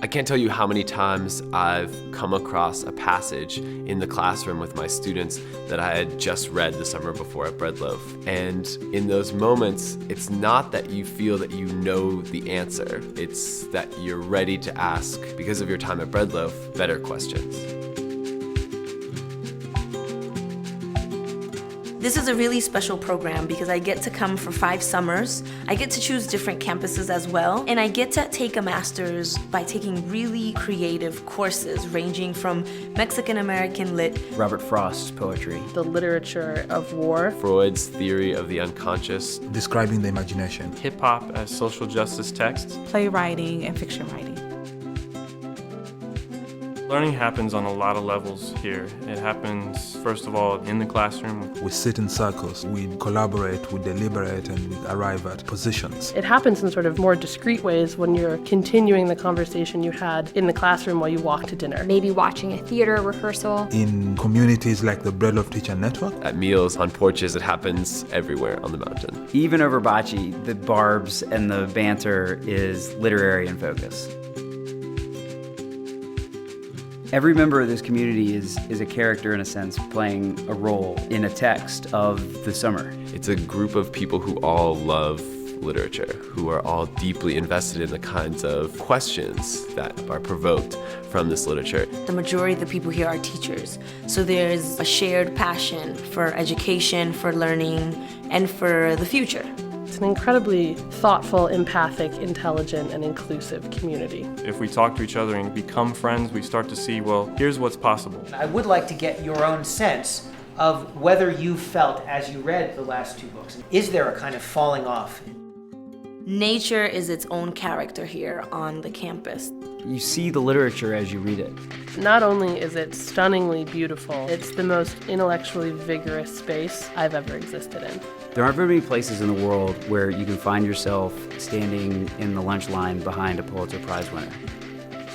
I can't tell you how many times I've come across a passage in the classroom with my students that I had just read the summer before at Bread Loaf. And in those moments, it's not that you feel that you know the answer. It's that you're ready to ask, because of your time at Bread Loaf, better questions. This is a really special program because I get to come for 5 summers. I get to choose different campuses as well, and I get to take a master's by taking really creative courses ranging from Mexican-American lit, Robert Frost's poetry, the literature of war, Freud's theory of the unconscious, describing the imagination, hip-hop as social justice texts, playwriting and fiction writing. Learning happens on a lot of levels here. It happens, first of all, in the classroom. we sit in circles, we collaborate, we deliberate, and we arrive at positions. It happens in sort of more discreet ways when you're continuing the conversation you had in the classroom while you walk to dinner. Maybe watching a theater rehearsal. In communities like the Bread Loaf Teacher Network, at meals, on porches, it happens everywhere on the mountain. Even over bocce, the barbs and the banter is literary in focus. Every member of this community is a character, in a sense, playing a role in a text of the summer. It's a group of people who all love literature, who are all deeply invested in the kinds of questions that are provoked from this literature. The majority of the people here are teachers, so there's a shared passion for education, for learning, and for the future. It's an incredibly thoughtful, empathic, intelligent, and inclusive community. If we talk to each other and become friends, we start to see, well, here's what's possible. I would like to get your own sense of whether you felt as you read the last 2 books. Is there a kind of falling off? Nature is its own character here on the campus. You see the literature as you read it. Not only is it stunningly beautiful, it's the most intellectually vigorous space I've ever existed in. There aren't very many places in the world where you can find yourself standing in the lunch line behind a Pulitzer Prize winner.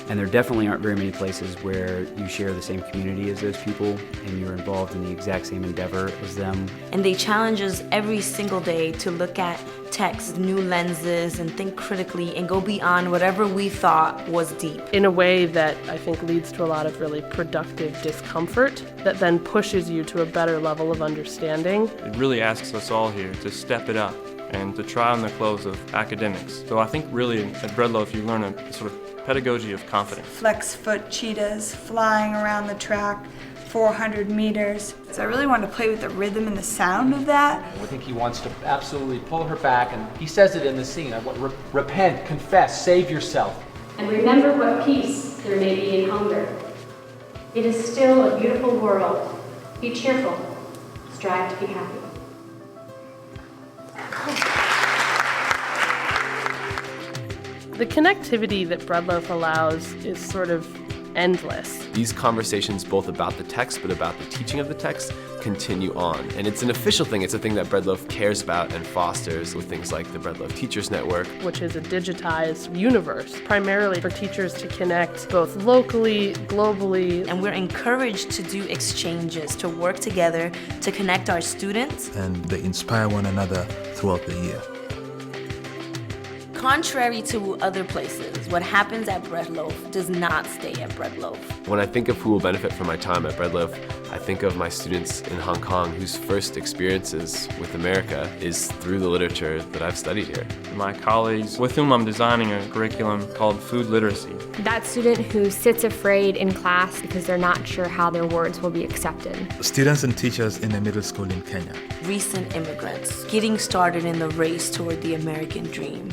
And there definitely aren't very many places where you share the same community as those people and you're involved in the exact same endeavor as them. And they challenge us every single day to look at text, new lenses, and think critically and go beyond whatever we thought was deep. In a way that I think leads to a lot of really productive discomfort that then pushes you to a better level of understanding. It really asks us all here to step it up and to try on the clothes of academics. So I think really at Bread Loaf you learn a sort of pedagogy of confidence. Flex foot cheetahs flying around the track, 400 meters. So I really wanted to play with the rhythm and the sound of that. I think he wants to absolutely pull her back, and he says it in the scene. I want repent, confess, save yourself. And remember what peace there may be in hunger. It is still a beautiful world. Be cheerful. Strive to be happy. The connectivity that Bread Loaf allows is sort of endless. These conversations, both about the text but about the teaching of the text, continue on. And it's an official thing. It's a thing that Bread Loaf cares about and fosters with things like the Bread Loaf Teachers Network, which is a digitized universe, primarily for teachers to connect both locally, globally. And we're encouraged to do exchanges, to work together, to connect our students. and they inspire one another throughout the year. Contrary to other places, what happens at Bread Loaf does not stay at Bread Loaf. When I think of who will benefit from my time at Bread Loaf, I think of my students in Hong Kong whose first experiences with America is through the literature that I've studied here. My colleagues with whom I'm designing a curriculum called Food Literacy. That student who sits afraid in class because they're not sure how their words will be accepted. Students and teachers in a middle school in Kenya. Recent immigrants getting started in the race toward the American dream.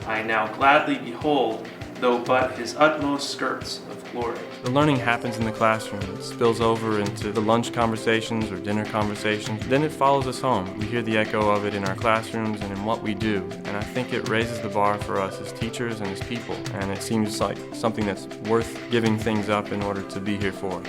I now gladly behold, though but his utmost skirts of glory. The learning happens in the classroom. It spills over into the lunch conversations or dinner conversations. Then it follows us home. We hear the echo of it in our classrooms and in what we do. And I think it raises the bar for us as teachers and as people. And it seems like something that's worth giving things up in order to be here for.